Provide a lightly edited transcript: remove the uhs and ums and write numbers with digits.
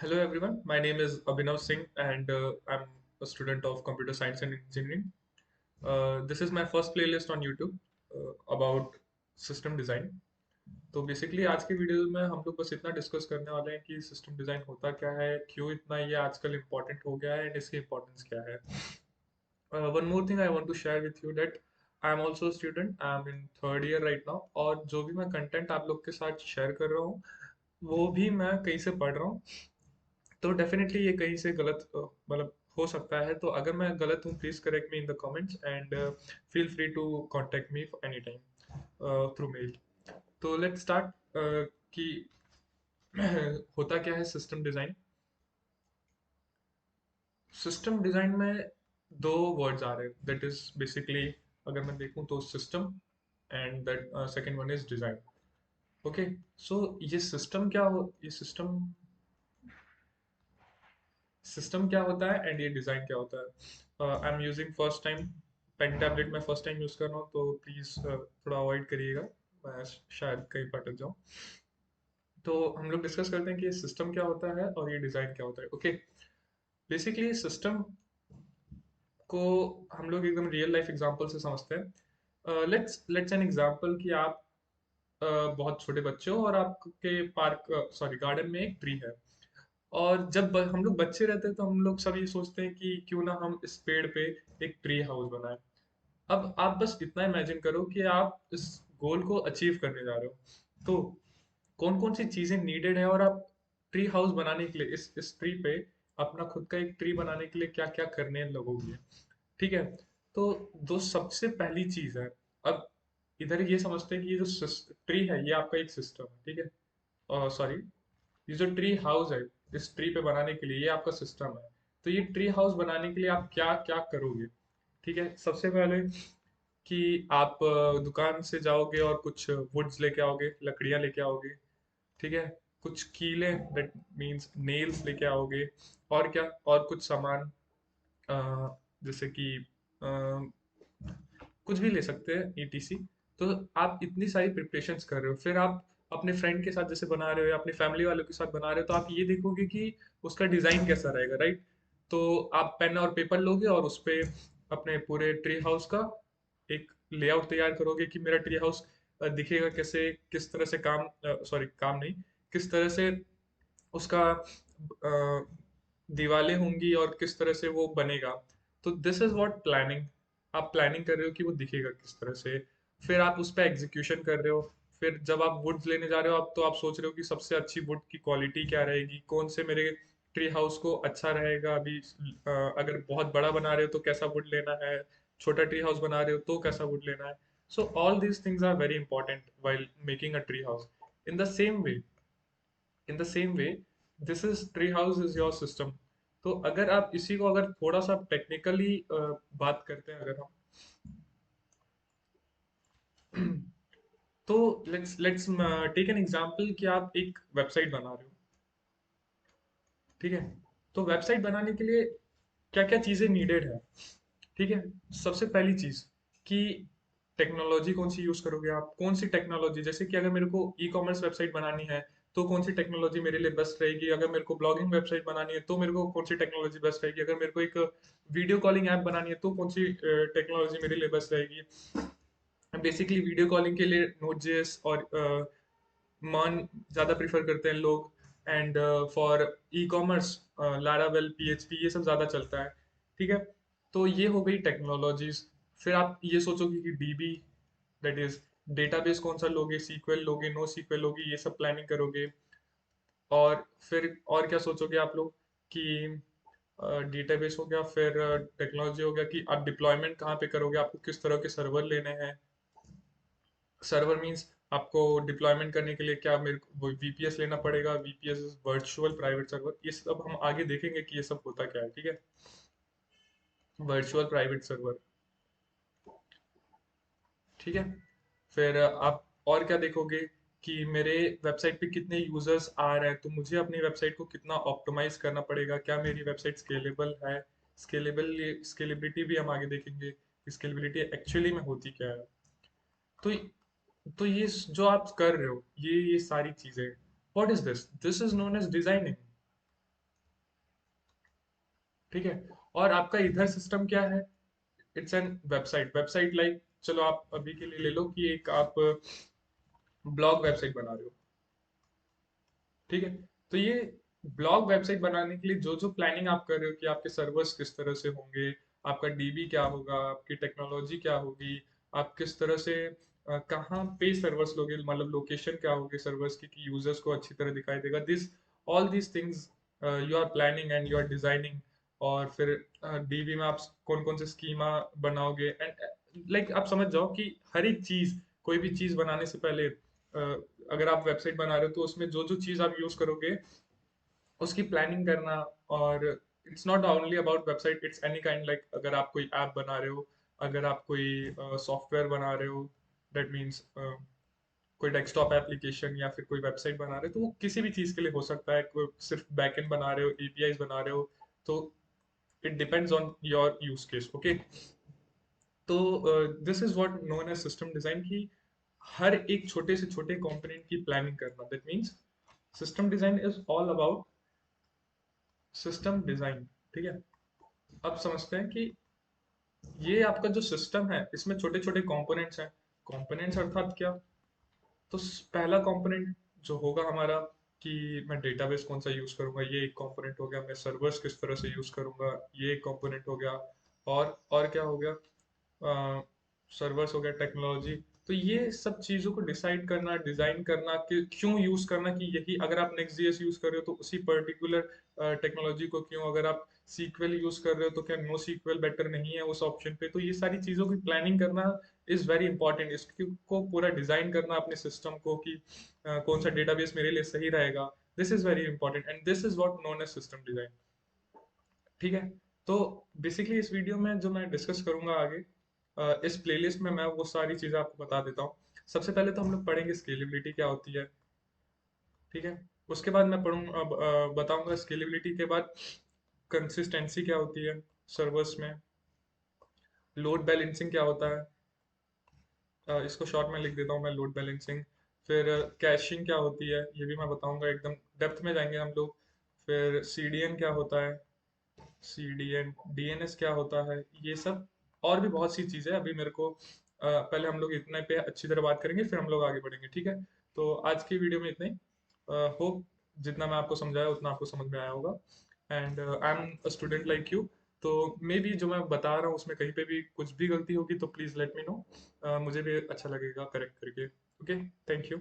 Hello everyone, my name is Abhinav Singh and I'm a student of computer science and engineering. This is my first playlist on YouTube about system design. तो basically आज की video में हम लोग बस इतना discuss करने वाले हैं कि सिस्टम डिज़ाइन होता क्या है, क्यों इतना ये आजकल इम्पोर्टेंट हो गया है एंड इसकी इम्पोर्टेंस क्या है. One more thing I want to share with you that I am also student, I am in third year right now और जो भी मैं कंटेंट आप लोग के साथ शेयर कर रहा हूँ वो भी मैं कहीं से पढ़ रहा हूँ. तो डेफिनेटली ये कहीं से गलत मतलब हो सकता है. तो अगर मैं गलत हूँ please correct me in the comments and feel free to contact me any time through mail. तो लेट्स स्टार्ट कि होता क्या है सिस्टम डिजाइन. सिस्टम डिजाइन में दो वर्ड्स आ रहे हैं दैट इज बेसिकली, अगर मैं देखूं तो system and that second one is design. Okay, so ये सिस्टम क्या हो, ये सिस्टम सिस्टम क्या होता है एंड ये डिज़ाइन क्या होता है. I am using first time pen tablet, मैं फर्स्ट टाइम यूज़ कर रहा हूँ तो प्लीज़ थोड़ा अवॉइड करिएगा, मैं शायद कहीं पटक जाऊँ. तो हम लोग डिस्कस करते हैं कि ये सिस्टम क्या होता है और ये डिज़ाइन क्या होता है. ओके, बेसिकली सिस्टम को हम लोग एकदम रियल लाइफ एग्जांपल से समझते हैं. लेट्स एन एग्जांपल कि आप बहुत छोटे बच्चे हो और आपके पार्क सॉरी गार्डन में एक ट्री है. और जब हम लोग बच्चे रहते हैं तो हम लोग सब ये सोचते हैं कि क्यों ना हम इस पेड़ पे एक ट्री हाउस बनाएं. अब आप बस इतना इमेजिन करो कि आप इस गोल को अचीव करने जा रहे हो, तो कौन कौन सी चीजें नीडेड है और आप ट्री हाउस बनाने के लिए इस ट्री पे अपना खुद का एक ट्री बनाने के लिए क्या क्या करने लगोगे. ठीक है, तो दो सबसे पहली चीज है. अब इधर ये समझते हैं कि ये जो ट्री है ये आपका एक सिस्टम है. ठीक है, सॉरी, ये जो ट्री हाउस है इस ट्री पे बनाने के लिए ये आपका सिस्टम है. तो ये ट्री हाउस बनाने के लिए आप क्या क्या करोगे. ठीक है, सबसे पहले कि आप दुकान से जाओगे और कुछ वुड्स लेके आओगे, लकड़ियां लेके आओगे. ठीक है, कुछ कीले दैट मीन्स नेल्स लेके आओगे. और क्या, और कुछ सामान, जैसे कि कुछ भी ले सकते हैं ईटीसी. तो आप इतनी सारी प्रिपरेशंस कर रहे हो, फिर आप अपने फ्रेंड के साथ जैसे बना रहे हो या अपनी फैमिली वालों के साथ बना रहे हो तो आप ये देखोगे कि उसका डिजाइन कैसा रहेगा, राइट. तो आप पेन और पेपर लोगे और उस पे अपने पूरे ट्री हाउस का एक लेआउट तैयार करोगे कि मेरा ट्री हाउस दिखेगा कैसे, किस तरह से काम, सॉरी काम नहीं, किस तरह से उसका दीवारें होंगी और किस तरह से वो बनेगा. तो दिस इज व्हाट प्लानिंग. आप प्लानिंग कर रहे हो कि वो दिखेगा किस तरह से, फिर आप उस पर एग्जीक्यूशन कर रहे हो. फिर जब आप वुड्स लेने जा रहे हो आप, तो आप सोच रहे हो कि सबसे अच्छी वुड की क्वालिटी क्या रहेगी, कौन से मेरे ट्री हाउस को अच्छा रहेगा. अभी अगर बहुत बड़ा बना रहे हो तो कैसा वुड लेना है, छोटा ट्री हाउस बना रहे हो तो कैसा वुड लेना है. So all these things are very important while making a tree house. in the same way in the same way this is tree house is your system. तो अगर आप इसी को अगर थोड़ा सा टेक्निकली बात करते हैं अगर हम तो लेट्स टेक एन एग्जांपल कि आप एक वेबसाइट बना रहे हो. ठीक है, तो वेबसाइट बनाने के लिए क्या क्या चीजें नीडेड है. ठीक है, सबसे पहली चीज कि टेक्नोलॉजी कौन सी यूज करोगे आप, कौन सी टेक्नोलॉजी, जैसे कि अगर मेरे को ई कॉमर्स वेबसाइट बनानी है तो कौन सी टेक्नोलॉजी मेरे लिए बेस्ट रहेगी. अगर मेरे को ब्लॉगिंग वेबसाइट बनानी है तो मेरे को कौन सी टेक्नोलॉजी बेस्ट रहेगी. अगर मेरे को एक वीडियो कॉलिंग ऐप बनानी है तो कौन सी टेक्नोलॉजी मेरे लिए बेस्ट रहेगी. बेसिकली वीडियो कॉलिंग के लिए नोट जेएस और मान ज़्यादा प्रीफर करते हैं लोग. And for e commerce Laravel PHP ये सब ज़्यादा चलता है. ठीक है, तो ये हो गई टेक्नोलॉजीज. फिर आप ये सोचोगे कि डीबी दैट इज डेटाबेस कौन सा लोगे, सीक्वल लोगे, नो सीक्वल लोगे, ये सब प्लानिंग करोगे. और फिर और क्या सोचोगे आप लोग कि डेटाबेस हो गया, फिर टेक्नोलॉजी हो गया कि आप डिप्लॉयमेंट कहाँ पे करोगे, आपको किस तरह के सर्वर लेने हैं. सर्वर मींस आपको डिप्लॉयमेंट करने के लिए क्या मेरे को वीपीएस लेना पड़ेगा. वीपीएस वर्चुअल प्राइवेट सर्वर, ये सब हम आगे देखेंगे कि ये सब होता क्या है. ठीक है, वर्चुअल प्राइवेट सर्वर. ठीक है, फिर आप और क्या देखोगे कि मेरे वेबसाइट पे कितने यूजर्स आ रहे हैं, तो मुझे अपनी वेबसाइट को कितना ऑप्टिमाइज करना पड़ेगा, क्या मेरी वेबसाइट स्केलेबल है. स्केलेबिलिटी भी हम आगे देखेंगे, स्केलेबिलिटी एक्चुअली में होती क्या है. तो तो ये जो आप कर रहे हो ये सारी चीजें, what is this, this is known as designing. ठीक है। और आपका इधर सिस्टम क्या है, it's an website. Website like, चलो आप अभी के लिए ले लो कि एक आप ब्लॉग वेबसाइट बना रहे हो, ठीक है। तो ये ब्लॉग वेबसाइट बनाने के लिए जो जो प्लानिंग आप कर रहे हो कि आपके सर्वर्स किस तरह से होंगे, आपका डीबी क्या होगा, आपकी टेक्नोलॉजी क्या होगी, आप किस तरह से कहाँ पे सर्वर्स लोगे, मतलब लोकेशन क्या होगी सर्वर्स की कि यूजर्स को अच्छी तरह दिखाई देगा, this all these things you are planning and you are designing. और फिर डीबी में आप कौन कौन से स्कीमा बनाओगे, एंड लाइक आप समझ जाओ कि हर एक चीज, कोई भी चीज बनाने से पहले अगर आप वेबसाइट बना रहे हो तो उसमें जो जो चीज आप यूज करोगे उसकी प्लानिंग करना। और it's not only about website, it's any kind, like अगर आप कोई ऐप बना रहे हो, अगर आप कोई सॉफ्टवेयर बना रहे हो, दैट मीन्स कोई डेस्कटॉप एप्लीकेशन या फिर कोई वेबसाइट बना रहे हो, तो वो किसी भी चीज के लिए हो सकता है। कोई सिर्फ बैकएंड बना रहे हो, एपीआईज बना रहे हो, तो it depends on your use case, okay. तो this is what known as system design, की हर एक छोटे से छोटे कंपोनेंट की प्लानिंग करना, that means system design is all about system design, ठीक है। अब समझते हैं कि ये आपका जो सिस्टम है इसमें छोटे छोटे कंपोनेंट्स हैं। कंपोनेंट्स अर्थात क्या, तो पहला कंपोनेंट जो होगा हमारा कि मैं डेटाबेस कौन सा यूज करूंगा, ये एक कंपोनेंट हो गया। मैं सर्वर्स किस तरह से यूज करूंगा, ये एक कंपोनेंट हो गया। और क्या हो गया, सर्वर्स हो गया, टेक्नोलॉजी। तो ये सब चीजों को डिसाइड करना, डिजाइन करना कि क्यों यूज करना, कि यही अगर आप नेक्स्ट जेएस यूज कर रहे हो तो उसी पर्टिकुलर टेक्नोलॉजी को क्यों, अगर आप सीक्वल यूज कर रहे हो तो क्या नो सीक्वल बेटर नहीं है उस ऑप्शन पे। तो ये सारी चीजों की प्लानिंग करना इज वेरी इंपॉर्टेंट। इसको पूरा डिजाइन करना अपने सिस्टम को कि कौन सा डेटाबेस मेरे लिए सही रहेगा, this is very important and this is what known as system design, ठीक है। तो बेसिकली इस वीडियो में जो मैं डिस्कस करूंगा आगे, इस प्लेलिस्ट में मैं वो सारी चीजें आपको बता देता हूँ। सबसे पहले तो हम लोग पढ़ेंगे स्केलेबिलिटी क्या होती है, ठीक है। उसके बाद मैं बताऊंगा स्केलेबिलिटी के बाद कंसिस्टेंसी क्या होती है सर्वर्स में, लोड बैलेंसिंग क्या होता है, इसको शॉर्ट में लिख देता हूँ मैं, लोड बैलेंसिंग। फिर कैशिंग क्या होती है ये भी मैं बताऊंगा, एकदम डेप्थ में जाएंगे हम लोग। फिर सीडीएन क्या होता है, सीडीएन डीएनएस क्या होता है, ये सब और भी बहुत सी चीजें अभी मेरे को पहले हम लोग इतने पे अच्छी तरह बात करेंगे, फिर हम लोग आगे बढ़ेंगे, ठीक है। तो आज की वीडियो में इतना ही। होप जितना मैं आपको समझाया उतना आपको समझ में आया होगा। And I am a student like you, तो मे बी जो मैं बता रहा हूँ उसमें कहीं पे भी कुछ भी गलती होगी तो प्लीज़ लेट मी नो, मुझे भी अच्छा लगेगा करेक्ट करके। Okay, thank you.